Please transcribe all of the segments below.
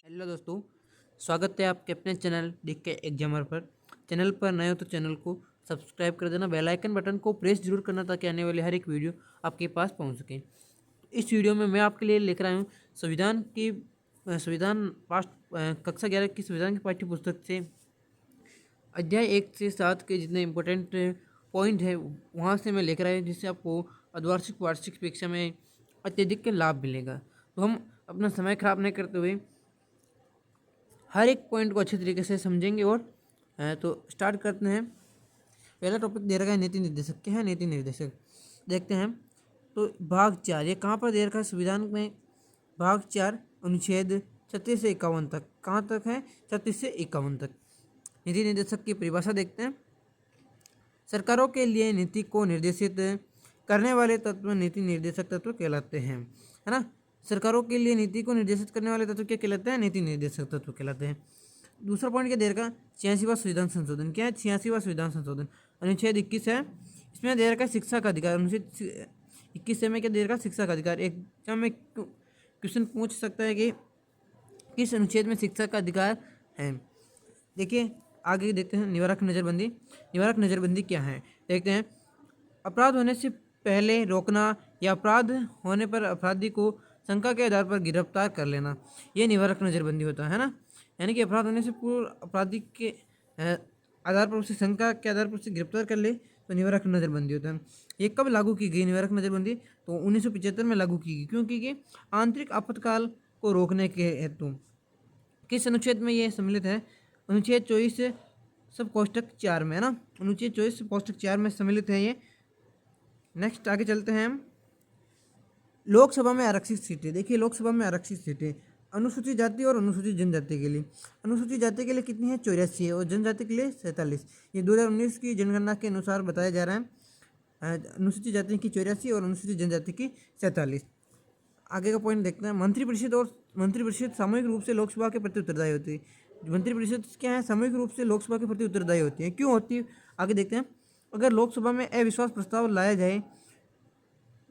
Hello दोस्तों, स्वागत है आपके अपने चैनल डिक के एग्जामर पर। चैनल पर नए हो तो चैनल को सब्सक्राइब कर देना, बेल आइकन बटन को प्रेस जरूर करना ताकि आने वाली हर एक वीडियो आपके पास पहुंच सके। इस वीडियो में मैं आपके लिए लेकर आया हूँ संविधान पाठ कक्षा 11 की संविधान की पाठ्य पुस्तक से अध्याय 1 से 7 के जितने इम्पोर्टेंट पॉइंट है वहाँ से मैं लेकर आया हूँ, जिससे आपको अर्धवार्षिक वार्षिक परीक्षा में अत्यधिक लाभ मिलेगा। तो हम अपना समय खराब नहीं करते हुए हर एक पॉइंट को अच्छे तरीके से समझेंगे और तो स्टार्ट करते हैं। पहला टॉपिक दे रखा है नीति निर्देशक। क्या है नीति निर्देशक, देखते हैं। तो भाग 4 ये कहाँ पर दे रखा है संविधान में? भाग 4 अनुच्छेद 36 से 51 तक। कहाँ तक है? 36 से 51 तक। नीति निर्देशक की परिभाषा देखते हैं। सरकारों के लिए नीति को निर्देशित करने वाले तत्व नीति निर्देशक तत्व कहलाते हैं, है ना। सरकारों के लिए नीति को निर्देशित करने वाले तत्व क्या कहलाते हैं? नीति निर्देशक तत्व कहलाते हैं। दूसरा पॉइंट क्या दे रखा? 86वां संविधान संशोधन। क्या है 86वां संविधान संशोधन? अनुच्छेद 21 है, इसमें दे रखा है शिक्षा का अधिकार। अनुच्छेद 21 में क्या दे रखा है? शिक्षा का अधिकार। एग्जाम में क्वेश्चन पूछ सकता है कि किस अनुच्छेद में शिक्षा का अधिकार है। देखिए आगे देखते हैं। निवारक नज़रबंदी। निवारक नज़रबंदी क्या है देखते हैं। अपराध होने से पहले रोकना या अपराध होने पर अपराधी को शंका के आधार पर गिरफ्तार कर लेना, ये निवारक नज़रबंदी होता है ना। यानी कि अपराध होने से पूर्व अपराधी के आधार पर उसे शंका के आधार पर उसे गिरफ्तार कर ले तो निवारक नज़रबंदी होता है। ये कब लागू की गई निवारक नज़रबंदी? तो 1975 में लागू की गई। क्यों की गई? आंतरिक आपातकाल को रोकने के हेतु। किस अनुच्छेद में ये सम्मिलित है? अनुच्छेद 24 सब कोष्टक 4 में, है ना। अनुच्छेद 24 कोष्टक 4 में सम्मिलित है ये। नेक्स्ट आगे चलते हैं हम। लोकसभा में आरक्षित सीटें। देखिए लोकसभा में आरक्षित सीटें अनुसूचित जाति और अनुसूचित जनजाति के लिए। अनुसूचित जाति के लिए कितनी है? 84 है, और जनजाति के लिए 47। ये 2019 की जनगणना के अनुसार बताया जा रहा है। अनुसूचित जाति की 84 और अनुसूचित जनजाति की 47। आगे का पॉइंट देखते हैं। मंत्रिपरिषद सामूहिक रूप से लोकसभा के प्रति उत्तरदायी होती है। मंत्रिपरिषद क्या है? सामूहिक रूप से लोकसभा के प्रति उत्तरदायी होती है। क्यों होती है? आगे देखते हैं। अगर लोकसभा में अविश्वास प्रस्ताव लाया जाए,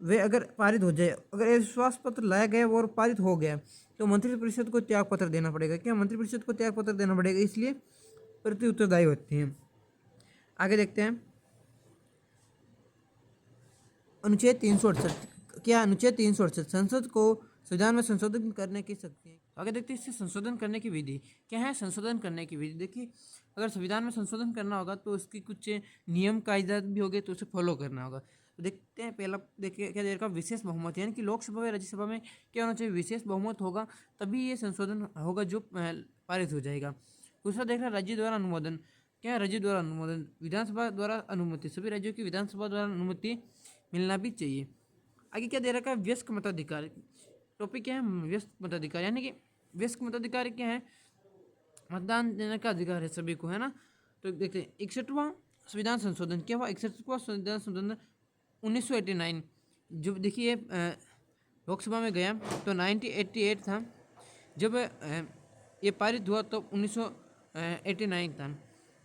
वे अगर पारित हो जाए, अगर अविश्वास पत्र लाया गया और पारित हो गया तो मंत्रिपरिषद को त्याग पत्र देना पड़ेगा। क्या मंत्रिपरिषद को त्याग पत्र देना पड़ेगा? इसलिए प्रति उत्तरदायी होती हैं। आगे देखते हैं। अनुच्छेद 368। क्या? अनुच्छेद 368 संसद को संविधान में संशोधन करने की शक्ति है। आगे देखते हैं इससे संशोधन करने की विधि। क्या है संशोधन करने की विधि? देखिए अगर संविधान में संशोधन करना होगा तो उसकी कुछ नियम कायदा भी होंगे, तो उसे फॉलो करना होगा। तो देखते हैं। पहला देखिए क्या देर का विशेष बहुमत, यानी कि लोकसभा व राज्यसभा में क्या होना चाहिए? विशेष बहुमत होगा, तभी ये संशोधन होगा जो पारित हो जाएगा। दूसरा देख रहा राज्य द्वारा अनुमोदन। क्या है राज्य द्वारा अनुमोदन? विधानसभा द्वारा अनुमति। सभी राज्यों की विधानसभा द्वारा अनुमति मिलना भी चाहिए। आगे क्या दे रखा है? वयस्क मताधिकार। टॉपिक क्या है? वयस्क मताधिकार, यानी कि वयस्क मताधिकार क्या है? मतदान देने का अधिकार है सभी को, है ना। तो देखते हैं 61वां संविधान संशोधन। क्या हुआ? 61वां संविधान संशोधन 1989। जो देखिए लोकसभा में गया तो 1988 था जब ये पारित हुआ, तो 1989 था।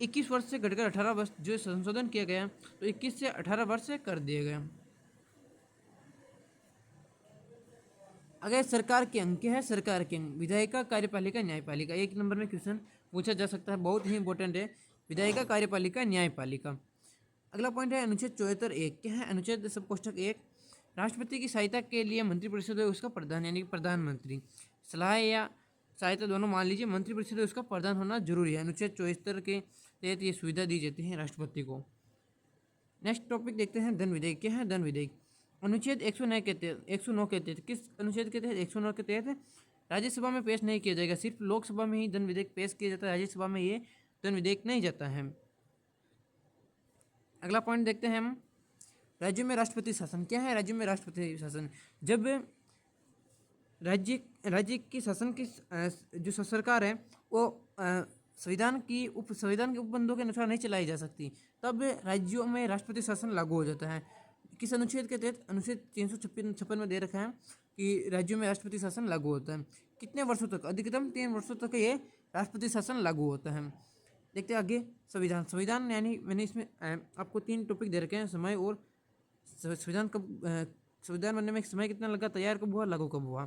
21 वर्ष से घटकर 18 वर्ष जो संशोधन किया गया, तो 21 से 18 वर्ष कर दिया गया। अगर सरकार के अंग क्या है? सरकार के अंग विधायिका, कार्यपालिका, न्यायपालिका। एक नंबर में क्वेश्चन पूछा जा सकता है, बहुत ही इंपॉर्टेंट है। विधायिका, कार्यपालिका, न्यायपालिका। अगला पॉइंट है अनुच्छेद 74(1). क्या है? अनुच्छेद सब कोष्टक 1 राष्ट्रपति की सहायता के लिए मंत्रिपरिषद है उसका प्रधान, यानी कि प्रधानमंत्री। सलाह या सहायता दोनों मान लीजिए, मंत्रिपरिषद है उसका प्रधान होना जरूरी है। अनुच्छेद 74 के तहत ये सुविधा दी जाती है राष्ट्रपति को। नेक्स्ट टॉपिक देखते हैं धन विधेयक। क्या है धन विधेयक? अनुच्छेद 109 के तहत 109 के तहत किस अनुच्छेद के तहत? 109 के तहत राज्यसभा में पेश नहीं किया जाएगा, सिर्फ लोकसभा में ही धन विधेयक पेश किया जाता है, राज्यसभा में ये धन विधेयक नहीं जाता है। अगला पॉइंट देखते हैं हम। राज्यों में राष्ट्रपति शासन। क्या है राज्यों में राष्ट्रपति शासन? जब राज्य की शासन की जो सरकार है वो संविधान के उपबंधों के अनुसार नहीं चलाई जा सकती, तब राज्यों में राष्ट्रपति शासन लागू हो जाता है। किस अनुच्छेद के तहत? अनुच्छेद 356 में दे रखा है कि राज्यों में राष्ट्रपति शासन लागू होता है। कितने वर्षों तक? अधिकतम 3 वर्षों तक ये राष्ट्रपति शासन लागू होता है। देखते हैं आगे संविधान। संविधान यानी मैंने इसमें आपको 3 टॉपिक दे रखे हैं, समय और संविधान कब संविधान बनने में समय कितना लगा, तैयार कब हुआ, लागू कब हुआ।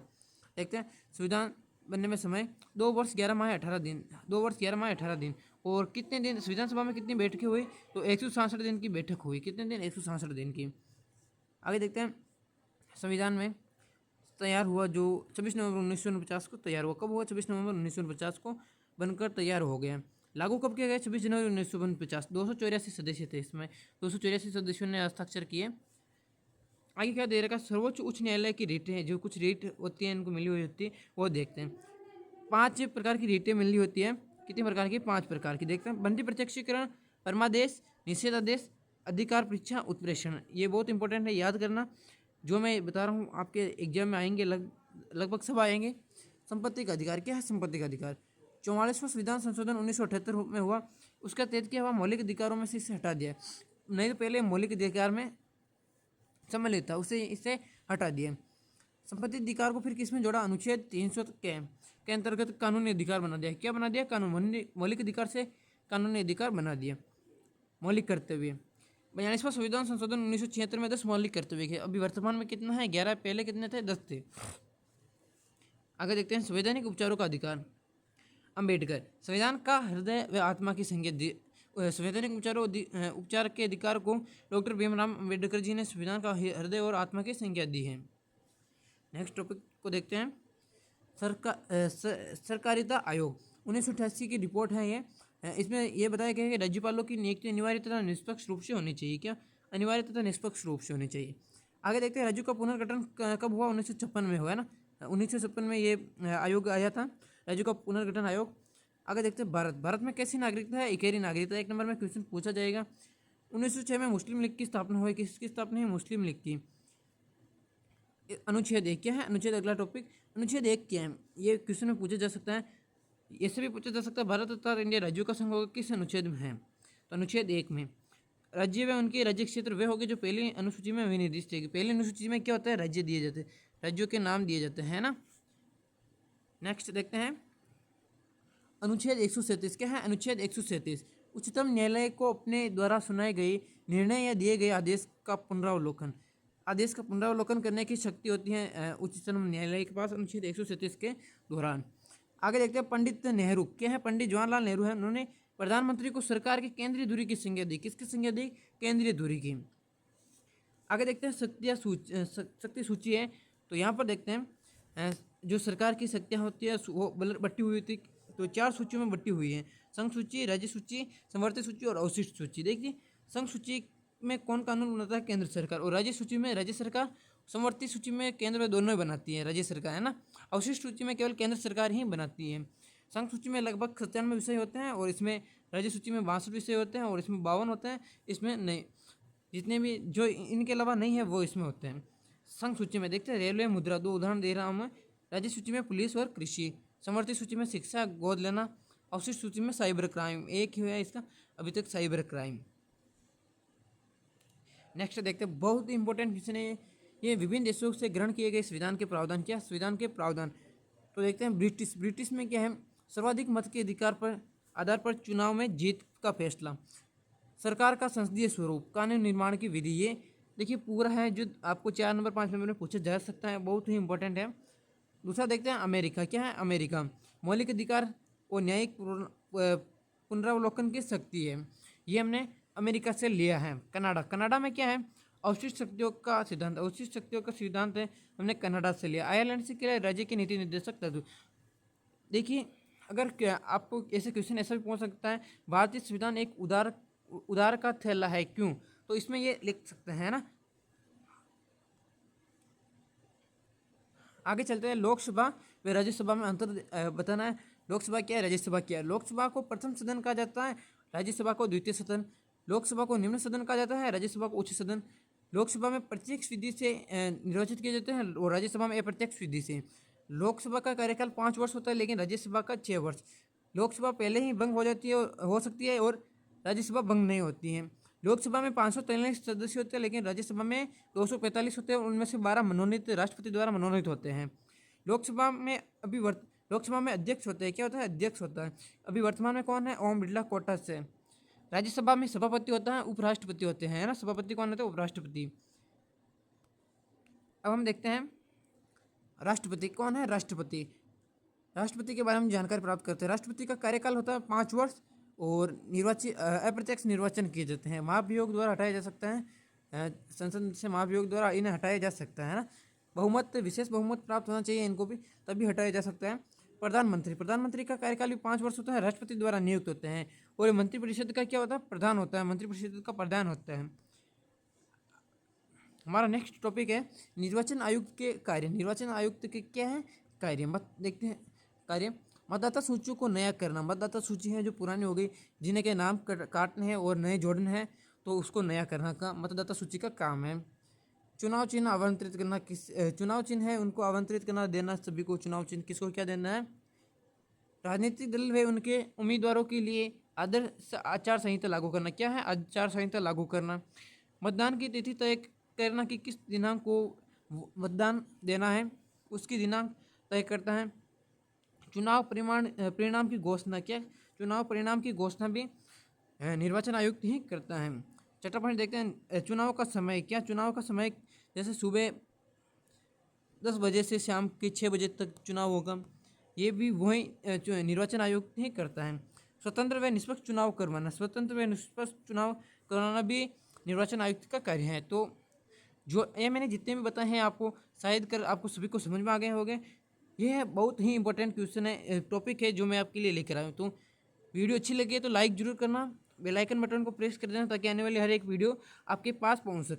देखते हैं संविधान बनने में समय 2 वर्ष 11 माह 18 दिन, 2 वर्ष 11 माह 18 दिन। और कितने दिन विधानसभा में कितनी बैठकें हुई, तो 166 दिन की बैठक हुई। कितने दिन, 166 दिन की। आगे देखते हैं, संविधान में तैयार हुआ जो 26 नवंबर 1949 को तैयार हुआ। कब हुआ, 26 नवंबर 1949 को बनकर तैयार हो गया। लागू कब किया गया, 26 जनवरी 1949। 284 सदस्य थे इसमें, 284 सदस्यों ने हस्ताक्षर किए। आगे क्या दे रखा, सर्वोच्च उच्च न्यायालय की रीटें हैं, जो कुछ रीट होती है इनको मिली हुई होती है, वो देखते हैं। 5 प्रकार की रीटें मिली होती है। कितने प्रकार की, 5 प्रकार की। देखते हैं, बंदी प्रत्यक्षीकरण, परमादेश, निषेधादेश, अधिकार परीक्षा, उत्प्रेषण। ये बहुत इंपॉर्टेंट है, याद करना। जो मैं बता रहा हूँ आपके एग्जाम में आएंगे, लगभग सब आएंगे। संपत्ति का अधिकार, क्या है संपत्ति का अधिकार। 44वां संविधान संशोधन 1978 में हुआ। उसका तहत क्या हुआ, मौलिक अधिकारों में से इसे हटा दिया। नहीं तो पहले मौलिक अधिकार में सम्मिलित था, उसे इसे हटा दिया। संपत्ति अधिकार को फिर किसमें जोड़ा, अनुच्छेद 300 के अंतर्गत कानूनी अधिकार बना दिया। क्या बना दिया, कानून, मौलिक अधिकार से कानूनी अधिकार बना दिया। मौलिक कर्तव्य, 42वां संविधान संशोधन 1976 में 10 मौलिक कर्तव्य थे। अभी वर्तमान में कितना है, 11। पहले कितने थे, 10 थे। आगे देखते हैं, संवैधानिक उपचारों का अधिकार। अंबेडकर, संविधान का हृदय व आत्मा की संज्ञा दी। संवैधानिक उपचार के अधिकार को डॉक्टर भीमराव अंबेडकर जी ने संविधान का हृदय और आत्मा की संज्ञा दी है। नेक्स्ट टॉपिक को देखते हैं, सरकारिता आयोग 1988 की रिपोर्ट है ये। इसमें यह बताया गया है कि राज्यपालों की नियुक्ति अनिवार्य तथा निष्पक्ष रूप से होनी चाहिए। क्या, अनिवार्य तथा निष्पक्ष रूप से होनी चाहिए। आगे देखते हैं, राज्यों का पुनर्गठन कब हुआ, 1956 में हुआ है ना। 1956 में ये आयोग आया था, राज्यों का पुनर्गठन आयोग। आगे देखते हैं, भारत में कैसी नागरिकता है, इकहरी नागरिकता। 1 नंबर में क्वेश्चन पूछा जाएगा। 1906 में मुस्लिम लीग की स्थापना हुई। किसकी स्थापना है, मुस्लिम लीग की। अनुच्छेद 1 क्या है, अनुच्छेद, अगला टॉपिक, अनुच्छेद 1 क्या है, ये क्वेश्चन में पूछा जा सकता है। ऐसे भी पूछा जा सकता है, भारत तथा इंडिया राज्यों का संघ होगा, किस अनुच्छेद में है, तो अनुच्छेद 1 में। राज्य व उनके राज्य क्षेत्र वे होंगे जो पहली अनुसूची में विनिर्दिष्ट है। पहली अनुसूची में क्या होता है, राज्य दिए जाते हैं, राज्यों के नाम दिए जाते हैं ना। नेक्स्ट देखते हैं, अनुच्छेद 137 क्या है, अनुच्छेद 137, उच्चतम न्यायालय को अपने द्वारा सुनाए गए निर्णय या दिए गए आदेश का पुनरावलोकन। आदेश का पुनरावलोकन करने की शक्ति होती है उच्चतम न्यायालय के पास, अनुच्छेद 137 के दौरान। आगे देखते हैं, पंडित नेहरू क्या है, पंडित जवाहरलाल नेहरू है। उन्होंने प्रधानमंत्री को सरकार की केंद्रीय धुरी की संज्ञा दी। किसकी संज्ञा दी, केंद्रीय धुरी की। आगे देखते हैं, शक्ति सूची है। तो यहाँ पर देखते हैं जो सरकार की शक्तियाँ होती है वो बटी हुई थी, तो 4 सूचियों में बटी हुई है। संघ सूची, राज्य सूची, समवर्ती सूची और अवशिष्ट सूची। देखिए, संघ सूची में कौन कानून बनाता है, केंद्र सरकार। और राज्य सूची में राज्य सरकार, समवर्ती सूची में केंद्र में दोनों ही बनाती है, राज्य सरकार है ना। अवशिष्ट सूची में केवल केंद्र सरकार ही बनाती है। संघ सूची में लगभग 97 विषय होते हैं, और इसमें राज्य सूची में 62 विषय होते हैं, और इसमें 52 होते हैं। इसमें नहीं, जितने भी जो इनके अलावा नहीं है वो इसमें होते हैं। संघ सूची में देखते हैं, रेलवे, मुद्रा, 2 उदाहरण दे रहा हूँ मैं। राज्य सूची में पुलिस और कृषि, समवर्ती सूची में शिक्षा, गोद लेना, अवशिष्ट सूची में साइबर क्राइम। एक ही हुआ इसका अभी तक, साइबर क्राइम। नेक्स्ट देखते हैं, बहुत ही इंपॉर्टेंट क्वेश्चन है ये, विभिन्न देशों से ग्रहण किए गए संविधान के प्रावधान। क्या, संविधान के प्रावधान। तो देखते हैं, ब्रिटिश में क्या है, सर्वाधिक मत के अधिकार पर आधार पर चुनाव में जीत का फैसला, सरकार का संसदीय स्वरूप, कानून निर्माण की विधि। ये देखिए पूरा है, जो आपको 4 नंबर 5 नंबर में पूछा जा सकता है, बहुत ही इंपॉर्टेंट है। दूसरा देखते हैं, अमेरिका क्या है, अमेरिका मौलिक अधिकार और न्यायिक पुनरावलोकन की शक्ति है। ये हमने अमेरिका से लिया है। कनाडा में क्या है, अवशिष्ट शक्तियों का सिद्धांत, अवशिष्ट शक्तियों का सिद्धांत है, हमने कनाडा से लिया। आयरलैंड से क्या है, राज्य के नीति निर्देशक तत्व। देखिए, अगर क्या आपको ऐसे क्वेश्चन ऐसा भी पूछ सकता है, भारतीय संविधान एक उदार का थैला है, क्यों, तो इसमें ये लिख सकते हैं ना। आगे चलते हैं, लोकसभा व राज्यसभा में अंतर बताना है। लोकसभा क्या है, राज्यसभा क्या है। लोकसभा को प्रथम सदन कहा जाता है, राज्यसभा को द्वितीय सदन। लोकसभा को निम्न सदन कहा जाता है, राज्यसभा को उच्च सदन। लोकसभा में प्रत्यक्ष विधि से निर्वाचित किए जाते हैं, और राज्यसभा में अप्रत्यक्ष विधि से। लोकसभा का कार्यकाल 5 वर्ष होता है, लेकिन राज्यसभा का 6 वर्ष। लोकसभा पहले ही भंग हो जाती है, हो सकती है, और राज्यसभा भंग नहीं होती है। लोकसभा में 543 सदस्य होते हैं, लेकिन राज्यसभा में 245 होते हैं, और उनमें से 12 मनोनीत राष्ट्रपति द्वारा मनोनीत होते हैं। लोकसभा में लोकसभा में अध्यक्ष होते हैं। क्या होता है, अध्यक्ष होता है। अभी वर्तमान में कौन है, ओम बिरला कोटा से। राज्यसभा में सभापति होता है, उपराष्ट्रपति होते हैं, है ना। सभापति कौन होता है, उपराष्ट्रपति। अब हम देखते हैं, राष्ट्रपति कौन है, राष्ट्रपति। राष्ट्रपति के बारे में जानकारी प्राप्त करते हैं। राष्ट्रपति का कार्यकाल होता है 5 वर्ष और निर्वाचित अप्रत्यक्ष निर्वाचन किए जाते हैं। महाभियोग द्वारा हटाया जा सकता है, संसद से महाभियोग द्वारा इन्हें हटाया जा सकता है ना। बहुमत, विशेष बहुमत प्राप्त होना चाहिए इनको भी, तभी हटाया जा सकता है। प्रधानमंत्री का कार्यकाल भी 5 वर्ष होता है, राष्ट्रपति द्वारा नियुक्त होते हैं। और मंत्रिपरिषद का क्या होता है? प्रधान होता है, मंत्रिपरिषद का प्रधान होता है। हमारा नेक्स्ट टॉपिक है निर्वाचन आयुक्त के कार्य। निर्वाचन आयुक्त के क्या है कार्य? देखते हैं कार्य। मतदाता सूचियों को नया करना। मतदाता सूची है जो पुरानी हो गई, जिन्हें के नाम काटने हैं और नए जोड़ने हैं, तो उसको नया करना का मतदाता सूची का काम है। चुनाव चिन्ह आवंटित करना। चुनाव चिन्ह है उनको आवंटित करना, देना सभी को। चुनाव चिन्ह किसको क्या देना है? राजनीतिक दल व उनके उम्मीदवारों के लिए आदर्श आचार संहिता लागू करना। क्या है? आचार संहिता लागू करना। मतदान की तिथि तय करना कि किस दिनांक को मतदान देना है, उसकी दिनांक तय करता है। चुनाव परिणाम की घोषणा। क्या? चुनाव परिणाम की घोषणा भी निर्वाचन आयुक्त ही करता है। छठा पॉइंट देखते हैं चुनाव का समय। क्या? चुनाव का समय जैसे सुबह 10 बजे से शाम के 6 बजे तक चुनाव होगा, ये भी वही निर्वाचन आयोग ही करता है। स्वतंत्र व निष्पक्ष चुनाव करवाना। स्वतंत्र व निष्पक्ष चुनाव करवाना भी निर्वाचन आयुक्त का कार्य है। तो जो ये मैंने जितने भी बताए हैं आपको, शायद कर आपको सभी को समझ में आ गए होंगे। यह बहुत ही इंपॉर्टेंट क्वेश्चन है, टॉपिक है जो मैं आपके लिए लेकर आया हूँ। तो वीडियो अच्छी लगी है तो लाइक जरूर करना, बेल आइकन बटन को प्रेस कर देना ताकि आने वाली हर एक वीडियो आपके पास पहुँच सके।